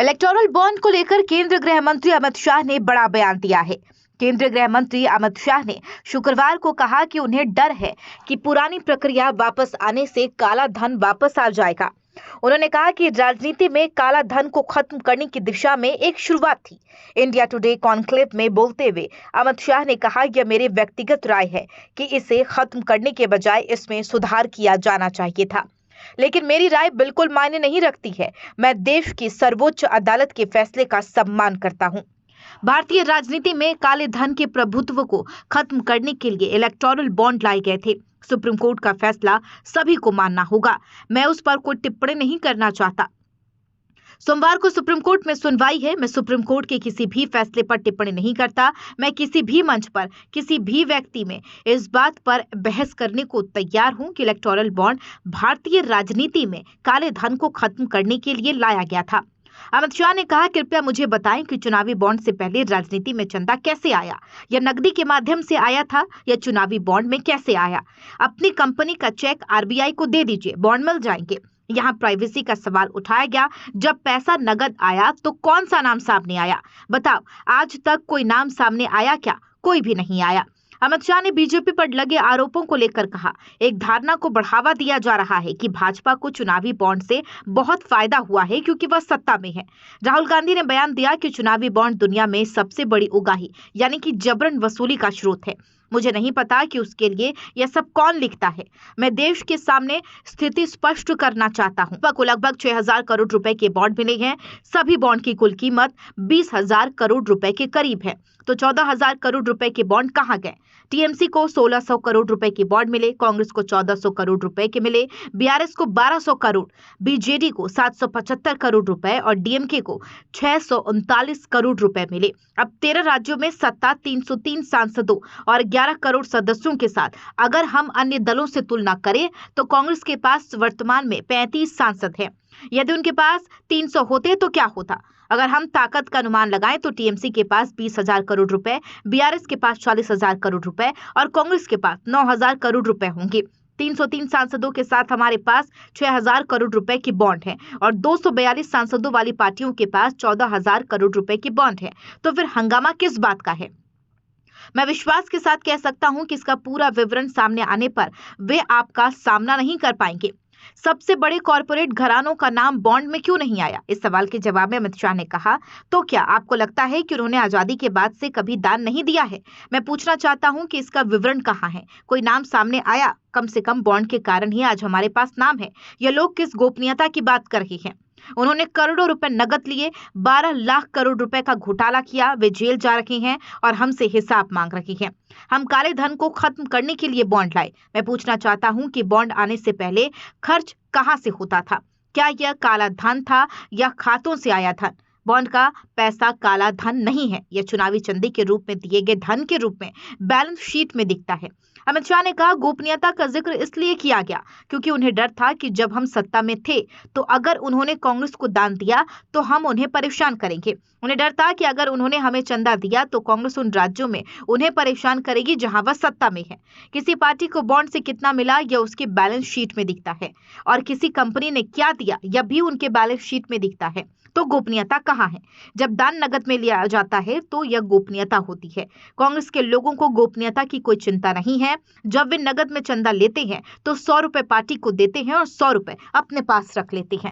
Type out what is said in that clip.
Electoral bond को लेकर केंद्रीय गृह मंत्री अमित शाह ने बड़ा बयान दिया है। केंद्रीय गृह मंत्री अमित शाह ने शुक्रवार को कहा कि उन्हें डर है कि पुरानी प्रक्रिया वापस आने से काला धन वापस आ जाएगा। उन्होंने कहा कि राजनीति में काला धन को खत्म करने की दिशा में एक शुरुआत थी। इंडिया टुडे कॉन्क्लेव में बोलते हुए अमित शाह ने कहा, यह मेरी व्यक्तिगत राय है कि इसे खत्म करने के बजाय इसमें सुधार किया जाना चाहिए था, लेकिन मेरी राय बिल्कुल मायने नहीं रखती है। मैं देश की सर्वोच्च अदालत के फैसले का सम्मान करता हूं। भारतीय राजनीति में काले धन के प्रभुत्व को खत्म करने के लिए इलेक्टोरल बॉन्ड लाए गए थे। सुप्रीम कोर्ट का फैसला सभी को मानना होगा। मैं उस पर कोई टिप्पणी नहीं करना चाहता। सोमवार को सुप्रीम कोर्ट में सुनवाई है। मैं सुप्रीम कोर्ट के किसी भी फैसले पर टिप्पणी नहीं करता। मैं किसी भी मंच पर किसी भी व्यक्ति में इस बात पर बहस करने को तैयार हूं कि इलेक्टोरल बॉन्ड भारतीय राजनीति में काले धन को खत्म करने के लिए लाया गया था। अमित शाह ने कहा, कृपया मुझे बताएं कि चुनावी बॉन्ड से पहले राजनीति में चंदा कैसे आया? यह नकदी के माध्यम से आया था या चुनावी बॉन्ड में कैसे आया? अपनी कंपनी का चेक आरबीआई को दे दीजिए, बॉन्ड मिल जाएंगे। यहाँ प्राइवेसी का सवाल उठाया गया। जब पैसा नगद आया तो कौन सा नाम सामने आया? बताओ, आज तक कोई नाम सामने आया क्या? कोई भी नहीं आया। अमित शाह ने बीजेपी पर लगे आरोपों को लेकर कहा, एक धारणा को बढ़ावा दिया जा रहा है कि भाजपा को चुनावी बॉन्ड से बहुत फायदा हुआ है क्योंकि वह सत्ता में है। राहुल गांधी ने बयान दिया कि चुनावी बॉन्ड दुनिया में सबसे बड़ी उगाही यानी कि जबरन वसूली का स्रोत है। मुझे नहीं पता कि उसके लिए यह सब कौन लिखता है। मैं देश के सामने स्थिति स्पष्ट करना चाहता हूं। को लगभग 6,000 करोड़ रुपए के बॉन्ड मिले हैं। सभी बॉन्ड की कुल कीमत 20,000 करोड़ रुपए के करीब है। तो 14,000 करोड़ रुपए के बॉन्ड कहां गए? टीएमसी को 1,600 करोड़ रुपए के बॉन्ड मिले, कांग्रेस को 1,400 करोड़ रुपए के मिले, बीआरएस को 1,200 करोड़, बीजेडी को 775 करोड़ रुपए और डीएमके को 639 करोड़ रुपए मिले। अब 13 राज्यों में सत्ता 303 सांसदों और 11 करोड़ सदस्यों के साथ अगर हम अन्य दलों से तुलना करें तो कांग्रेस के पास वर्तमान में 35 सांसद हैं। यदि उनके पास 300 होते तो क्या होता? अगर हम ताकत का अनुमान लगाएं तो टीएमसी के पास 20,000 करोड़ रुपए, बीआरएस के पास 40,000 करोड़ रुपए और कांग्रेस के पास 9,000 करोड़ रुपए होंगे। 303 सांसदों के साथ हमारे पास 6,000 करोड़ रुपए की बॉन्ड है और 242 सांसदों वाली पार्टियों के पास 14,000 करोड़ रुपए की बॉन्ड है। तो फिर हंगामा किस बात का है? मैं विश्वास के साथ कह सकता हूं कि इसका पूरा विवरण सामने आने पर वे आपका सामना नहीं कर पाएंगे। सबसे बड़े कॉरपोरेट घरानों का नाम बॉन्ड में क्यों नहीं आया? इस सवाल के जवाब में अमित शाह ने कहा, तो क्या आपको लगता है कि उन्होंने आजादी के बाद से कभी दान नहीं दिया है? मैं पूछना चाहता हूं कि इसका विवरण कहां है? कोई नाम सामने आया? कम से कम बॉन्ड के कारण ही आज हमारे पास नाम है। यह लोग किस गोपनीयता की बात कर रहे हैं? उन्होंने करोड़ों रुपए नकद लिए, 12 लाख करोड़ रुपए का घोटाला किया। वे जेल जा रहे हैं और हमसे हिसाब मांग रहे हैं। हम काले धन को खत्म करने के लिए बॉन्ड लाए। मैं पूछना चाहता हूं कि बॉन्ड आने से पहले खर्च कहां से होता था? क्या यह काला धन था या खातों से आया धन? बॉन्ड का पैसा काला धन नहीं है। यह चुनावी चंदे के रूप में दिए गए धन के रूप में बैलेंस शीट में दिखता है। अमित शाह ने कहा, गोपनीयता का जिक्र इसलिए किया गया क्योंकि उन्हें डर था कि जब हम सत्ता में थे तो अगर उन्होंने कांग्रेस को दान दिया तो हम उन्हें परेशान करेंगे। उन्हें डर था कि अगर उन्होंने हमें चंदा दिया तो कांग्रेस उन राज्यों में उन्हें परेशान करेगी जहां वह सत्ता में है। किसी पार्टी को बॉन्ड से कितना मिला यह उसकी बैलेंस शीट में दिखता है और किसी कंपनी ने क्या दिया यह भी उनके बैलेंस शीट में दिखता है। तो गोपनीयता कहाँ है? जब दान नगद में लिया जाता है तो यह गोपनीयता होती है। कांग्रेस के लोगों को गोपनीयता की कोई चिंता नहीं है। जब वे नगद में चंदा लेते हैं तो 100 रुपए पार्टी को देते हैं और 100 रुपए अपने पास रख लेते हैं।